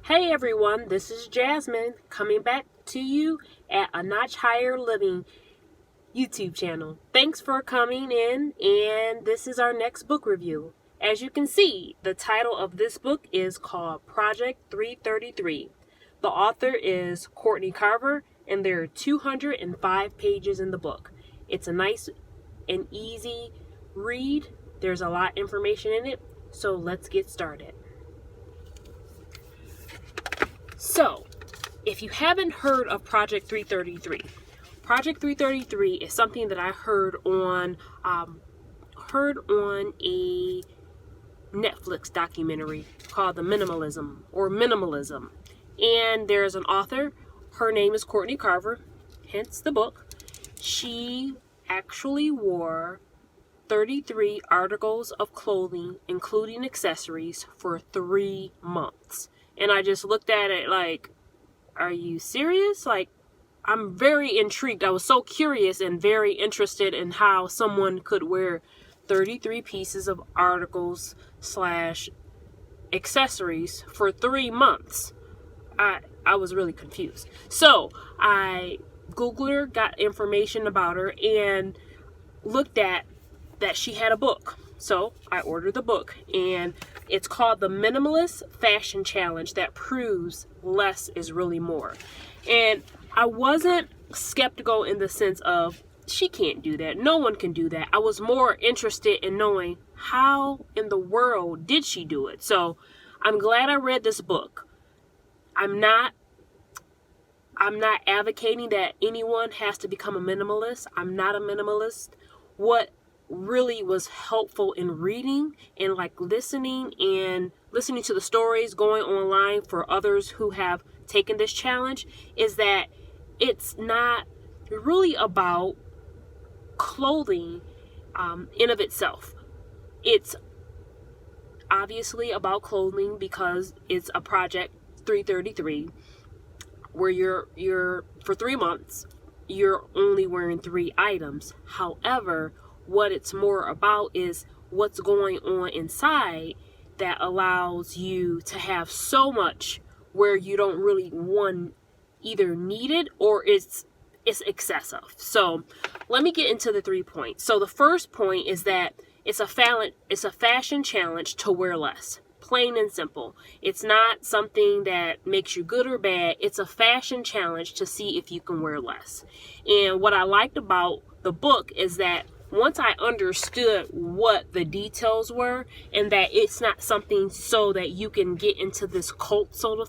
Hey everyone, this is Jasmine coming back to you at A Notch Higher Living YouTube channel. Thanks for coming in, and this is our next book review. As you can see, the title of this book is called Project 333. The author is Courtney Carver, and there are 205 pages in the book. It's a nice and easy read. There's a lot of information in it, so let's get started. So, if you haven't heard of Project 333, Project 333 is something that I heard on a Netflix documentary called The Minimalism. And there's an author, her name is Courtney Carver, hence the book. She actually wore 33 articles of clothing, including accessories, for 3 months. And I just looked at it like, are you serious? Like, I'm very intrigued. I was so curious and very interested in how someone could wear 33 pieces of articles / accessories for 3 months. I was really confused. So I Googled her, got information about her, and looked at that she had a book. So I ordered the book, and it's called The Minimalist Fashion Challenge That Proves Less is Really More. And I wasn't skeptical in the sense of, she can't do that. No one can do that. I was more interested in knowing how in the world did she do it. So I'm glad I read this book. I'm not advocating that anyone has to become a minimalist. I'm not a minimalist. What really was helpful in reading and listening to the stories going online for others who have taken this challenge is that it's not really about clothing in of itself. It's obviously about clothing because it's a Project 333 where you're for 3 months you're only wearing 3 items. However, what it's more about is what's going on inside that allows you to have so much where you don't really either need it or it's excessive. So let me get into the 3 points. So the first point is that it's a fashion challenge to wear less. Plain and simple. It's not something that makes you good or bad. It's a fashion challenge to see if you can wear less. And what I liked about the book is that once I understood what the details were and that it's not something so that you can get into this cult, so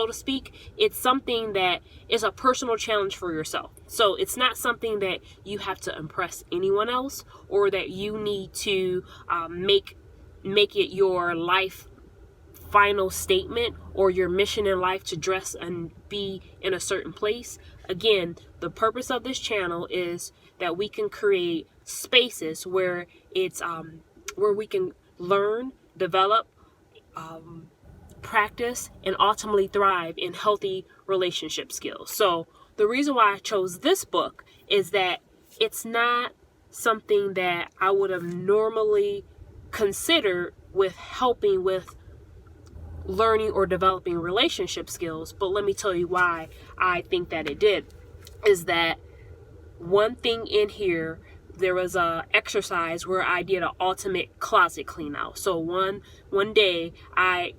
to speak, it's something that is a personal challenge for yourself. So it's not something that you have to impress anyone else or that you need to make it your life final statement or your mission in life to dress and be in a certain place. Again, the purpose of this channel is that we can create spaces where it's where we can learn, develop, practice, and ultimately thrive in healthy relationship skills. So the reason why I chose this book is that it's not something that I would have normally considered with helping with learning or developing relationship skills. But let me tell you why I think that it did. Is that one thing in here, there was a exercise where I did an ultimate closet clean out. So one day I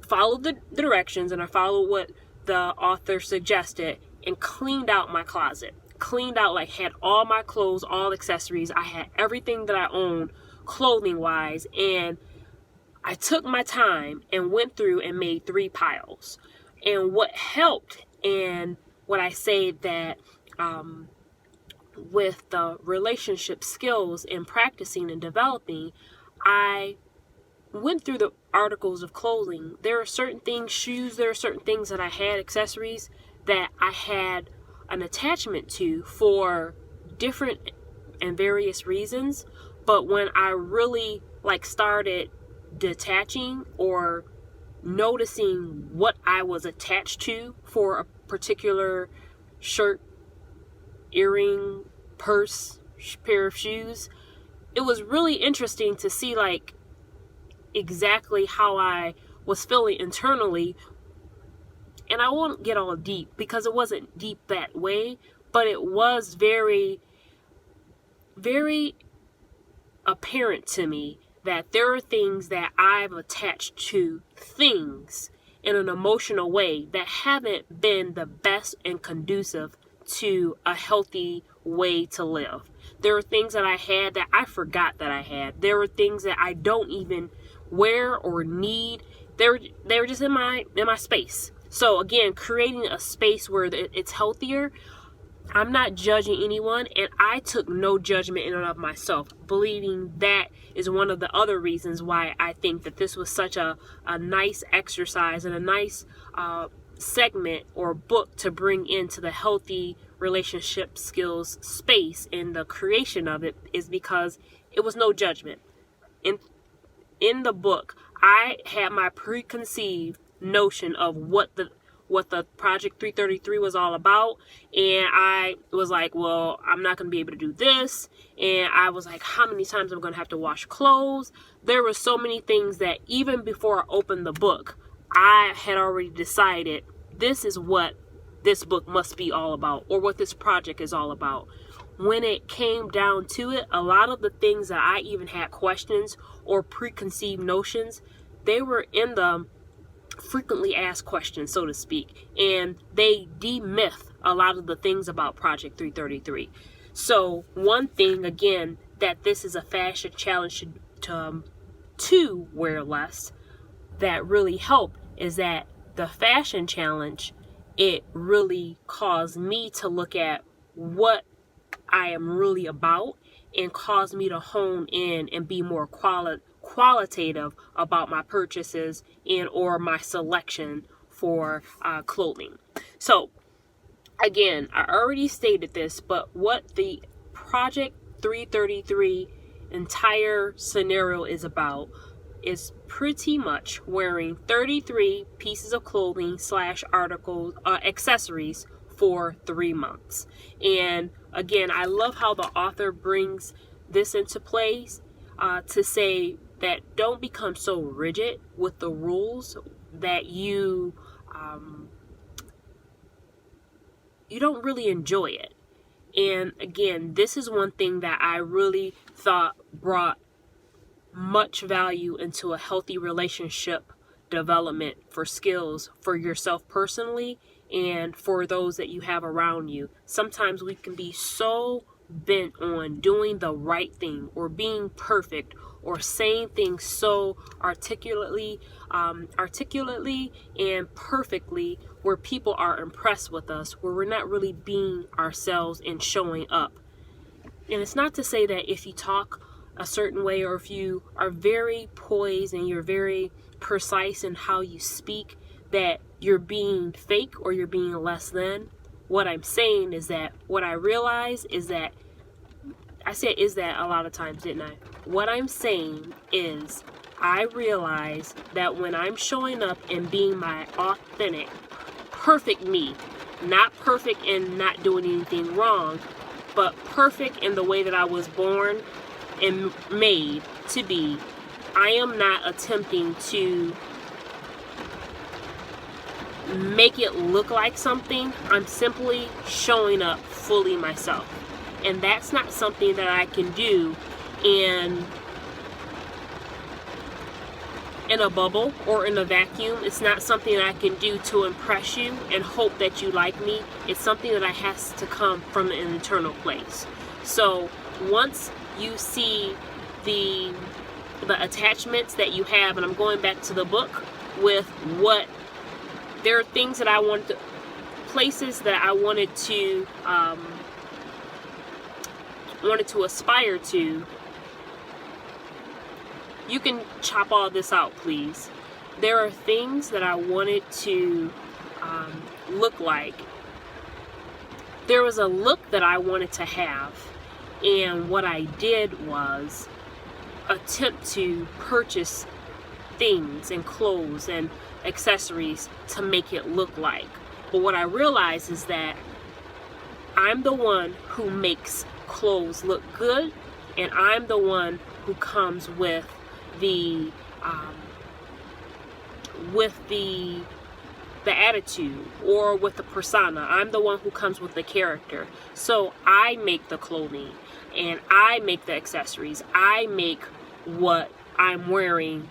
followed the directions and I followed what the author suggested and cleaned out my closet. Cleaned out, had all my clothes, all accessories. I had everything that I owned clothing wise, and I took my time and went through and made 3 piles. And what helped, and what I say that with the relationship skills and practicing and developing, I went through the articles of clothing. There are certain things, shoes, there are certain things that I had, accessories, that I had an attachment to for different and various reasons. But when I really started detaching or noticing what I was attached to for a particular shirt, earring, purse, pair of shoes, it was really interesting to see exactly how I was feeling internally And I won't get all deep because it wasn't deep that way, but it was very, very apparent to me that there are things that I've attached to things in an emotional way that haven't been the best and conducive to a healthy way to live. There are things that I had that I forgot that I had. There are things that I don't even wear or need. They're just in my space. So again, creating a space where it's healthier. I'm not judging anyone, and I took no judgment in and of myself, believing that is one of the other reasons why I think that this was such a nice exercise and a nice segment or book to bring into the healthy relationship skills space in the creation of it, is because it was no judgment. In the book, I had my preconceived notion of what the Project 333 was all about, and I was like, well, I'm not going to be able to do this, and I was like, how many times I'm going to have to wash clothes? There were so many things that even before I opened the book, I had already decided this is what this book must be all about, or what this project is all about. When it came down to it, a lot of the things that I even had questions or preconceived notions, they were in the frequently asked questions, so to speak, and they demyth a lot of the things about Project 333. So one thing, again, that this is a fashion challenge to wear less, that really helped, is that the fashion challenge, it really caused me to look at what I am really about, and caused me to hone in and be more qualitative about my purchases and or my selection for clothing. So again, I already stated this, but what the Project 333 entire scenario is about is pretty much wearing 33 pieces of clothing / articles, accessories for 3 months. And again, I love how the author brings this into place to say that don't become so rigid with the rules that you don't really enjoy it. And again, this is one thing that I really thought brought much value into a healthy relationship development for skills for yourself personally and for those that you have around you. Sometimes we can be so bent on doing the right thing or being perfect or saying things so articulately and perfectly where people are impressed with us, where we're not really being ourselves and showing up. And it's not to say that if you talk a certain way or if you are very poised and you're very precise in how you speak, that you're being fake or you're being less than. What I'm saying is that what I realize is that I said is that a lot of times, didn't I? What I'm saying is I realize that when I'm showing up and being my authentic, perfect me, not perfect and not doing anything wrong, but perfect in the way that I was born and made to be, I am not attempting to make it look like something. I'm simply showing up fully myself. And that's not something that I can do in a bubble or in a vacuum. It's not something that I can do to impress you and hope that you like me. It's something that has to come from an internal place. So once you see the attachments that you have, and I'm going back to the book with what there are things that I wanted to, places that I wanted to aspire to. You can chop all this out, please. There are things that I wanted to look like. There was a look that I wanted to have, and what I did was attempt to purchase things and clothes and accessories to make it look like. But what I realized is that I'm the one who makes clothes look good, and I'm the one who comes with the the attitude or with the persona. I'm the one who comes with the character. So I make the clothing and I make the accessories. I make what I'm wearing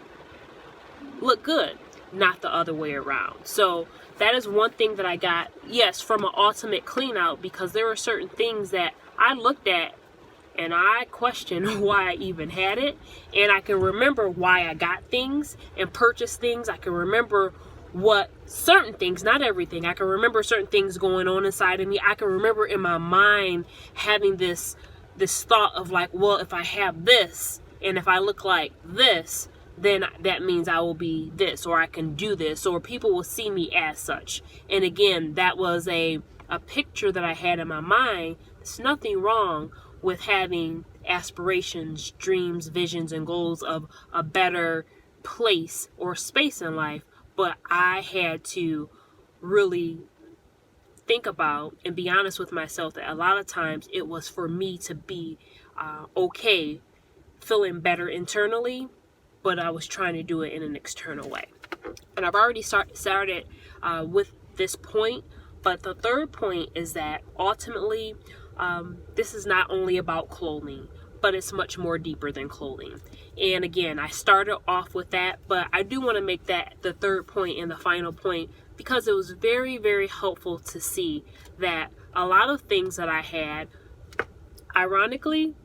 look good, not the other way around. So that is one thing that I got, yes, from an ultimate clean out, because there were certain things that I looked at and I questioned why I even had it. And I can remember why I got things and purchased things. I can remember what certain things, not everything, I can remember certain things going on inside of me. I can remember in my mind having this thought of like, well, if I have this and if I look like this, then that means I will be this, or I can do this, or people will see me as such. And again, that was a picture that I had in my mind. There's nothing wrong with having aspirations, dreams, visions, and goals of a better place or space in life. But I had to really think about and be honest with myself that a lot of times it was for me to be okay, feeling better internally, but I was trying to do it in an external way. And I've already started with this point, but the third point is that ultimately this is not only about clothing, but it's much more deeper than clothing. And again, I started off with that, but I do want to make that the third point and the final point, because it was very, very helpful to see that a lot of things that I had, ironically,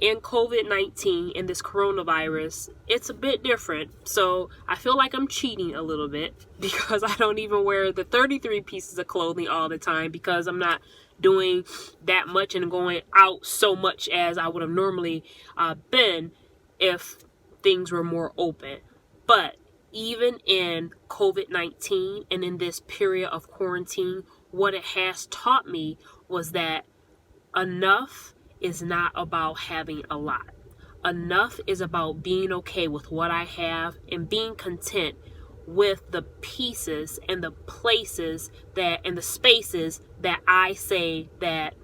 in COVID-19 and this coronavirus, it's a bit different. So I feel like I'm cheating a little bit because I don't even wear the 33 pieces of clothing all the time, because I'm not doing that much and going out so much as I would have normally been if things were more open. But even in COVID-19 and in this period of quarantine, what it has taught me was that enough is not about having a lot. Enough is about being okay with what I have and being content with the pieces and the places that and the spaces that I say that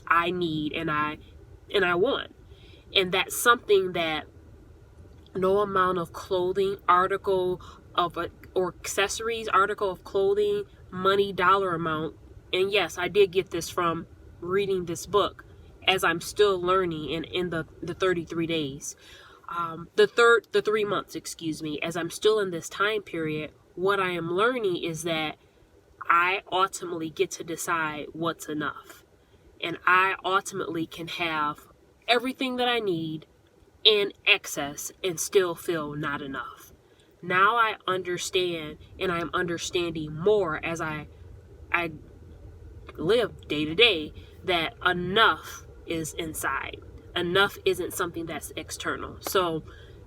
I need and I want. And that's something that no amount of clothing, article of or accessories, article of clothing, money, dollar amount. And yes, I did get this from reading this book as I'm still learning and in the 33 days. The 3 months, as I'm still in this time period, what I am learning is that I ultimately get to decide what's enough. And I ultimately can have everything that I need in excess and still feel not enough. Now I understand, and I'm understanding more as I live day to day, that enough is inside. Enough isn't something that's external. So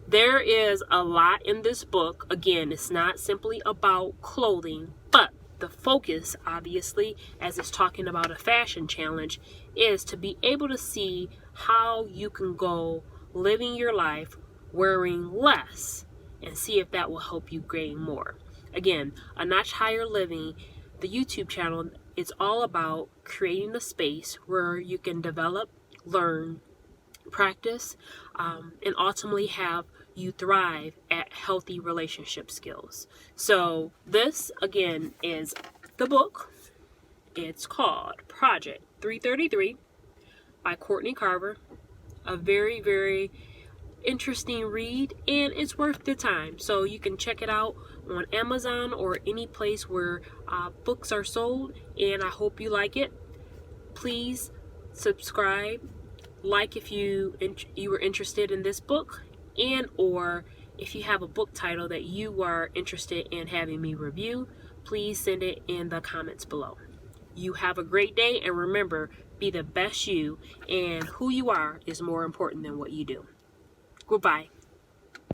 there is a lot in this book. Again, it's not simply about clothing, but the focus, obviously, as it's talking about a fashion challenge, is to be able to see how you can go living your life wearing less and see if that will help you gain more. Again, A Notch Higher Living, the YouTube channel, it's all about creating a space where you can develop, learn, practice, and ultimately have you thrive at healthy relationship skills. So this, again, is the book. It's called Project 333 by Courtney Carver. A very, very interesting read, and it's worth the time. So you can check it out on Amazon or any place where books are sold, and I hope you like it. Please subscribe, like if you were interested in this book, and or if you have a book title that you are interested in having me review, please send it in the comments below. You have a great day, and remember, be the best you, and who you are is more important than what you do. Goodbye.